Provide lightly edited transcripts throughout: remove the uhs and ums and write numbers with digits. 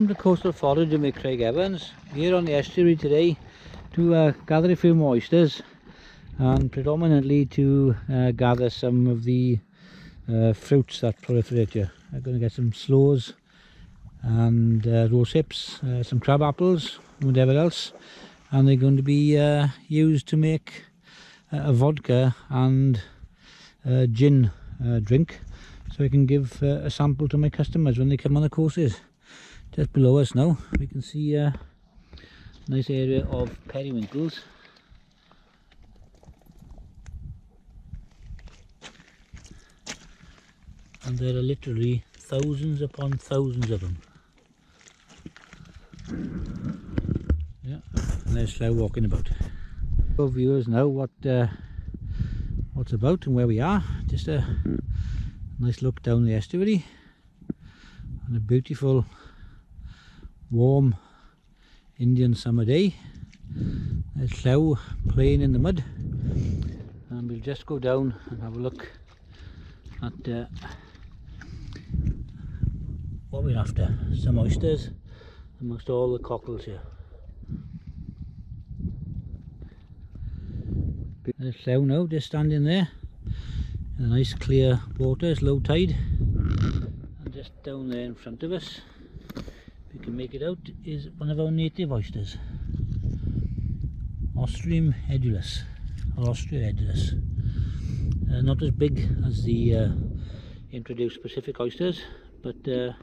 The coastal forager with Craig Evans here on the estuary today to gather a few more oysters, and predominantly to gather some of the fruits that proliferate here. I'm going to get some sloes and rose hips, some crab apples, whatever else, and they're going to be used to make a vodka and gin drink, so I can give a sample to my customers when they come on the courses. Just below us now we can see a nice area of periwinkles. And there are literally thousands upon thousands of them. Yeah, and they're slow walking about. So viewers know what's about and where we are. Just a nice look down the estuary on a beautiful warm Indian summer day. There's slough playing in the mud, and we'll just go down and have a look at what we're after. Some oysters amongst all the cockles here. There's slough now, just standing there in a nice clear water. It's low tide, and just down there in front of us, if you can make it out, is one of our native oysters, Ostreum edulus, or Ostrea edulus. Not as big as the introduced Pacific oysters, but in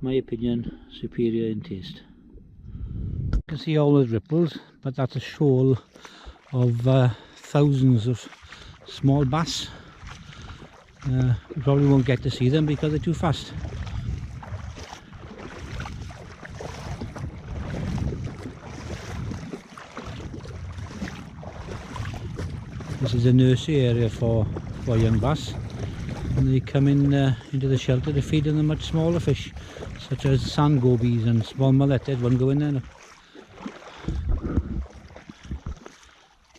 my opinion superior in taste. You can see all those ripples, but that's a shoal of thousands of small bass. You probably won't get to see them because they're too fast. This is a nursery area for young bass, and they come in into the shelter to feed on the much smaller fish, such as sand gobies and small mullet. There's one going there now.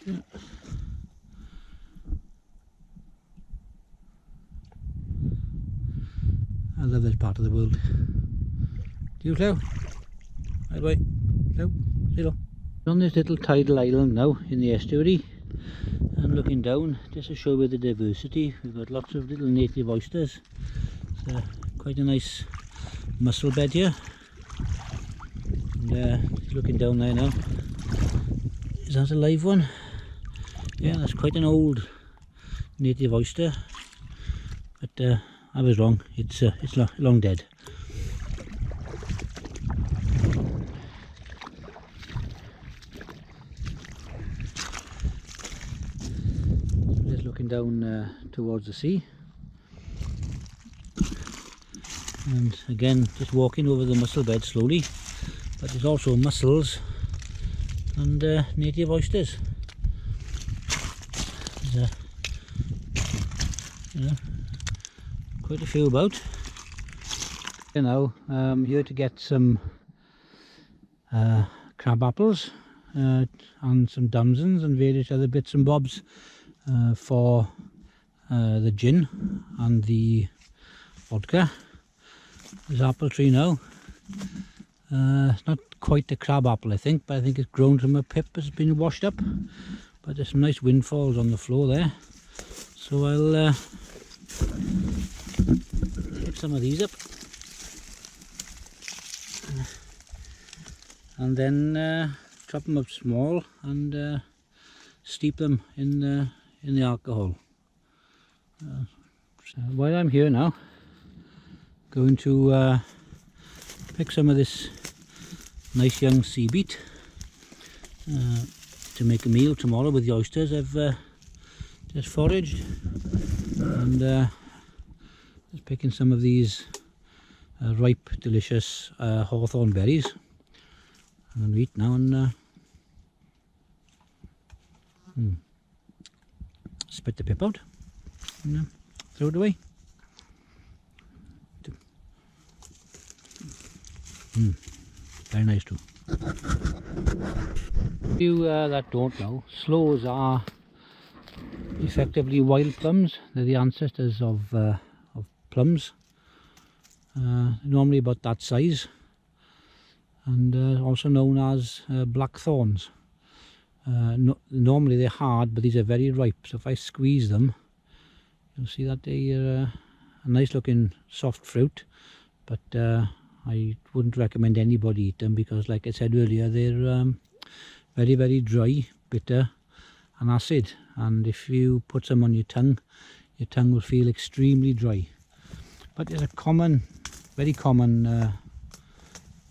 Yeah. I love this part of the world. Do you, Flo? Bye bye. Flo, see you. On this little tidal island now in the estuary, and looking down just to show you the diversity. We've got lots of little native oysters. It's quite a nice mussel bed here. And looking down there now, is that a live one? Yeah, that's quite an old native oyster, but I was wrong. It's long dead. Looking down towards the sea, and again just walking over the mussel bed slowly, but there's also mussels and native oysters. There's quite a few about. You know, I'm here to get some crab apples and some damsons and various other bits and bobs for the gin and the vodka. There's apple tree now. It's not quite the crab apple, I think, but I think it's grown from a pip that's been washed up. But there's some nice windfalls on the floor there, so I'll pick some of these up and then chop them up small and steep them in the alcohol. So while I'm here now, going to pick some of this nice young sea beet to make a meal tomorrow with the oysters I've just foraged, and just picking some of these ripe delicious hawthorn berries. I'm going to eat now and spit the pip out and throw it away. Very nice too. For you that don't know, sloes are effectively wild plums. They're the ancestors of plums. Normally about that size, and also known as blackthorns. Normally they're hard, but these are very ripe, so if I squeeze them, you'll see that they're a nice looking soft fruit, but I wouldn't recommend anybody eat them because, like I said earlier, they're very, very dry, bitter and acid, and if you put some on your tongue will feel extremely dry. But it's a common, very common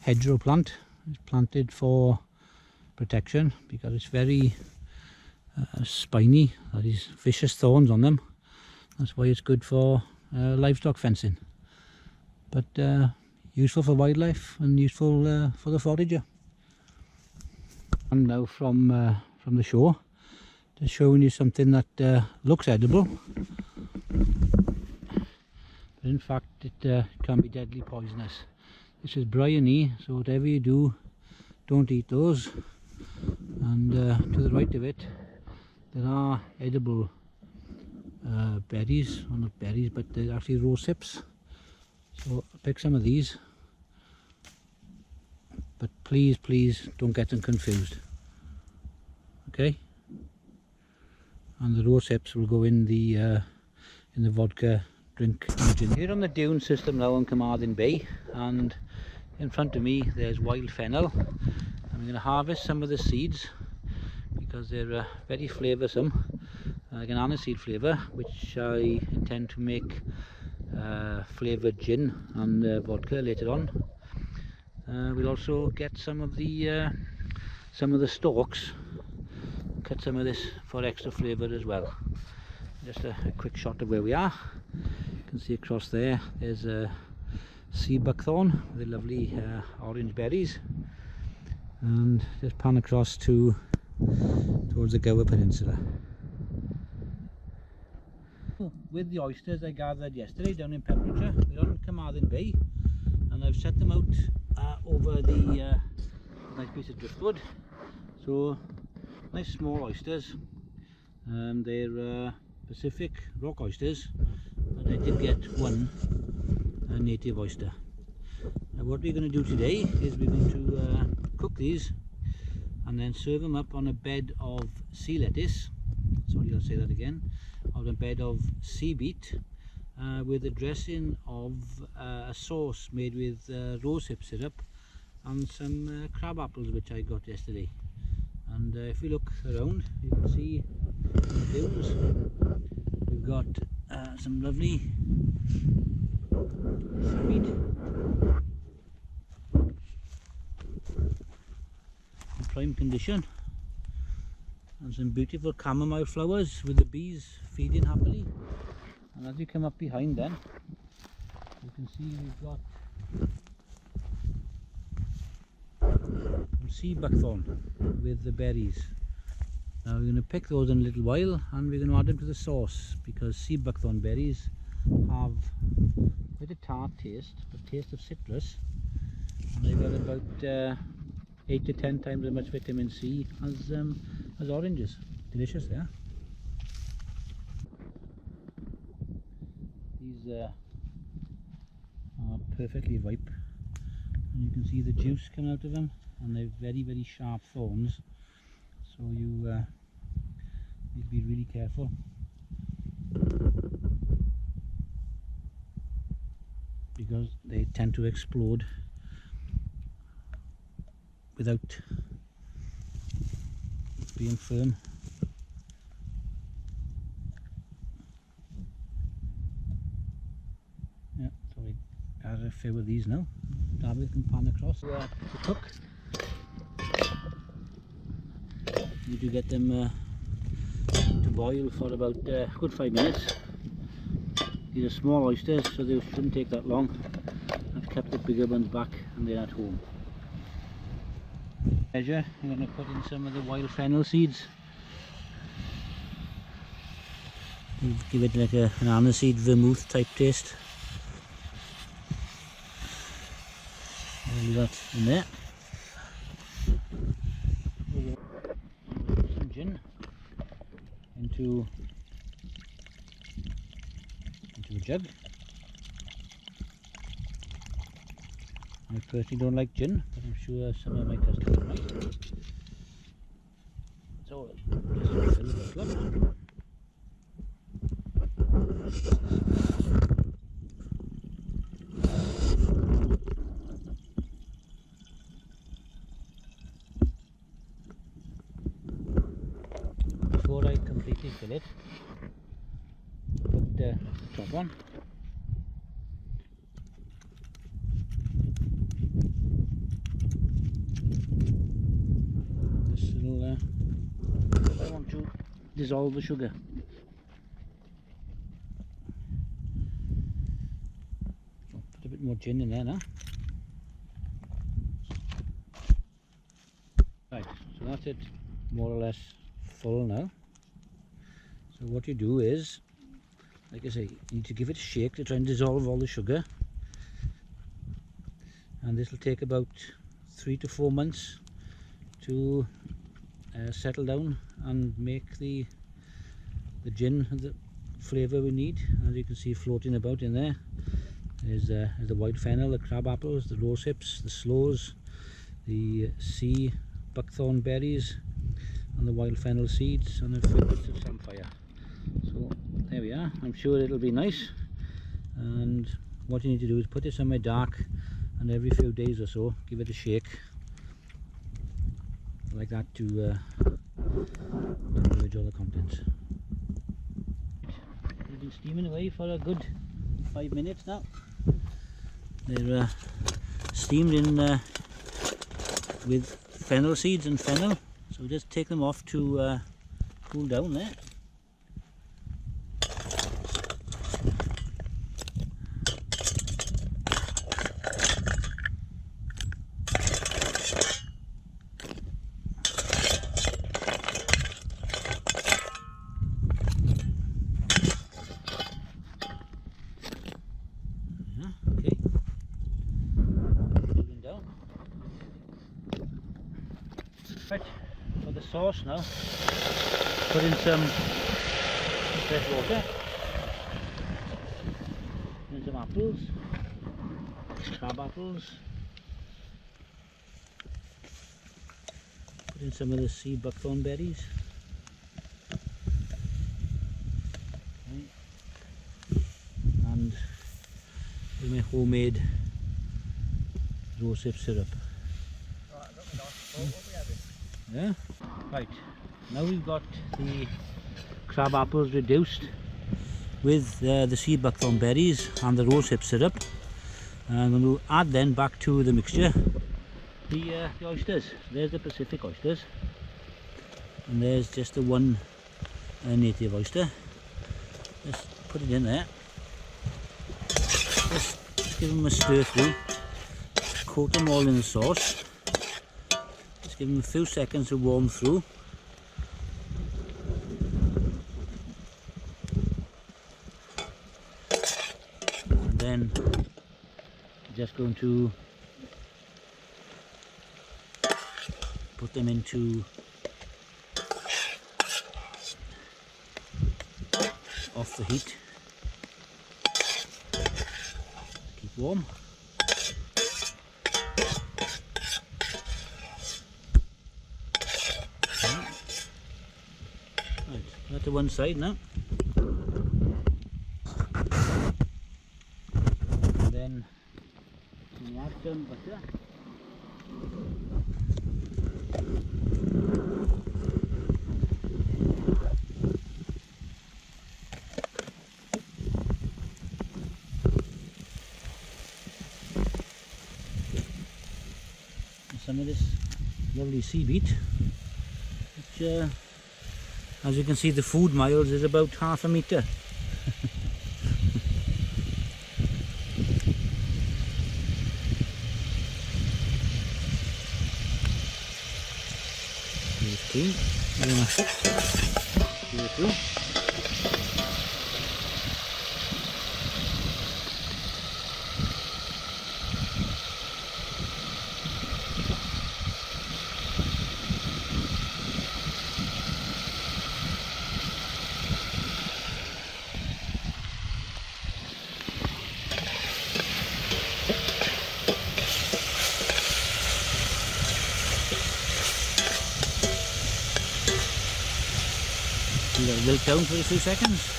hedgerow plant. It's planted for protection because it's very spiny, that is vicious thorns on them. That's why it's good for livestock fencing, but useful for wildlife and useful for the forager. And now from the shore, just showing you something that looks edible, but in fact it can be deadly poisonous. This is bryony, so whatever you do, don't eat those. And to the right of it, there are edible berries, or not berries, but they're actually rose hips. So pick some of these, but please don't get them confused, okay? And the rose hips will go in the vodka drink and gin. Here on the dune system now on Carmarthen Bay, and in front of me there's wild fennel. I'm going to harvest some of the seeds because they're very flavoursome, like an aniseed flavour, which I intend to make flavoured gin and vodka later on. We'll also get some of the stalks, cut some of this for extra flavour as well. Just a quick shot of where we are. You can see across there, there's a Sea Buckthorn with the lovely orange berries, and just pan across towards the Gower Peninsula. With the oysters I gathered yesterday down in Pembrokeshire, we're on Carmarthen Bay, and I've set them out over the nice piece of driftwood. So nice small oysters, they're Pacific rock oysters, but I did get one native oyster. Now what we're going to do today is we're going to cook these and then serve them up on a bed of sea lettuce, sorry I'll say that again, on a bed of sea beet with a dressing of a sauce made with rosehip syrup and some crab apples which I got yesterday. And if we look around, you can see the dunes. We've got some lovely seaweed, in prime condition, and some beautiful chamomile flowers with the bees feeding happily. And as you come up behind then, you can see we've got some sea buckthorn with the berries. Now we're going to pick those in a little while and we're going to add them to the sauce, because sea buckthorn berries have quite a tart taste, but taste of citrus, and they've got about 8 to 10 times as much vitamin C as oranges. Delicious, yeah. These are perfectly ripe, and you can see the juice coming out of them, and they're very, very sharp thorns, so you need to be really careful. Because they tend to explode without being firm. Yeah, so we add a few of these now. David can pan across to cook. You need to get them to boil for about a good 5 minutes. These are small oysters, so they shouldn't take that long. I've kept the bigger ones back and they're at home. Measure, I'm going to put in some of the wild fennel seeds. Give it like an aniseed vermouth type taste. I'll leave that in there. Put some gin into a jug. I personally don't like gin, but I'm sure some of my customers might. So just fill the bottle up. Before I completely fill it, put the top on. This will, I want to dissolve the sugar. Put a bit more gin in there now. Right, so that's it, more or less full now. So what you do is, like I say, you need to give it a shake to try and dissolve all the sugar. And this will take about 3 to 4 months to settle down and make the gin, the flavour we need. As you can see floating about in there is the white fennel, the crab apples, the rose hips, the sloes, the sea buckthorn berries, and the wild fennel seeds, and a few bits of samphire. So there we are. I'm sure it'll be nice, and what you need to do is put it somewhere dark, and every few days or so give it a shake like that to purge all the contents. They've been steaming away for a good 5 minutes now. They're steamed in with fennel seeds and fennel, so just take them off to cool down there. Okay, moving down. Right, for the sauce now, put in some fresh water, put in some apples, crab apples, put in some of the sea buckthorn berries, okay. And with my homemade rosehip syrup. Yeah, right, now we've got the crab apples reduced with the sea buckthorn berries and the rosehip syrup. I'm going to add then back to the mixture the oysters. There's the Pacific oysters, and there's just the one native oyster. Just put it in there, just give them a stir through, coat them all in the sauce. Give them a few seconds to warm through. And then just going to put them into off the heat. Keep warm. Right, to one side now, and then we add some butter. And some of this lovely sea beet, which as you can see, the food miles is about half a metre. Clean, very much. Give it through. let it wilt down for a few seconds.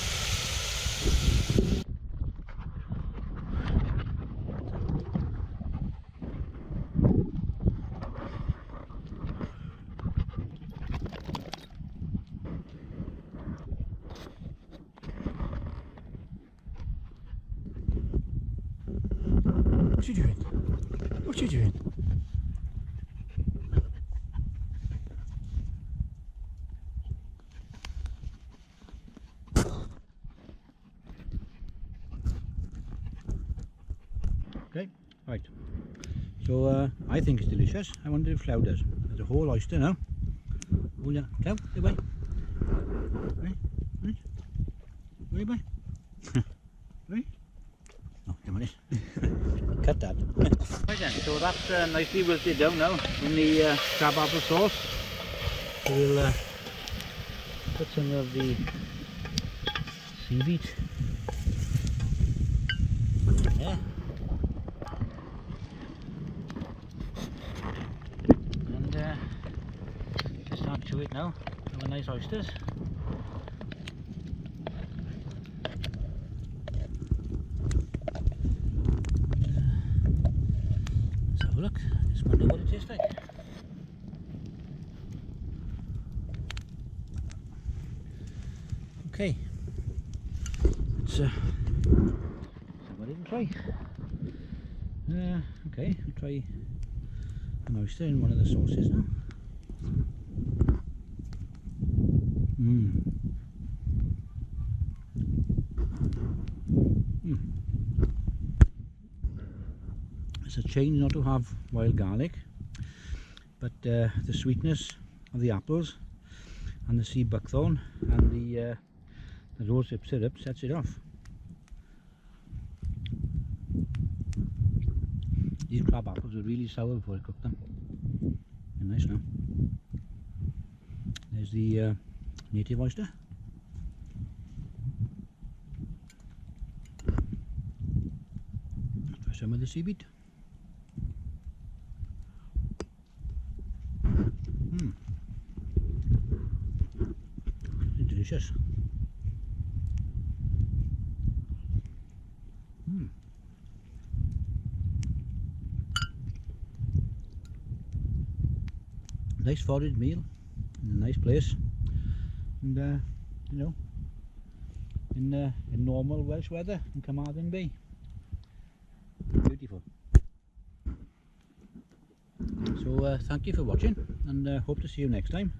What you doing? What you doing? Okay, right. So I think it's delicious. I wonder if Cloud does. There's a whole oyster now. Oh yeah, Cloud, hey boy. Right, right. Right boy. Right. Oh, come on in. Cut that. Right then, so that's nicely wilted down now in the crab apple sauce. So we'll put some of the sea beet there. And just add to it now our nice oysters. Let's have a look. Just wonder what it tastes like. Okay, let's have a little try. Okay, we'll try an oyster in one of the sauces now. It's a change not to have wild garlic, but the sweetness of the apples and the Sea Buckthorn and the rosehip syrup sets it off. These crab apples were really sour before I cooked them. They're nice now. There's the native oyster. Let's try some of the sea beet. Delicious. Nice foraged meal in a nice place, and you know, in normal Welsh weather in Carmarthen Bay. Beautiful. So thank you for watching, and hope to see you next time.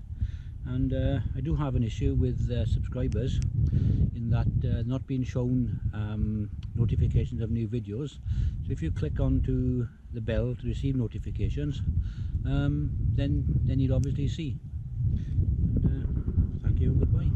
And I do have an issue with subscribers in that not being shown notifications of new videos. So if you click onto the bell to receive notifications, then you'll obviously see. And, thank you and goodbye.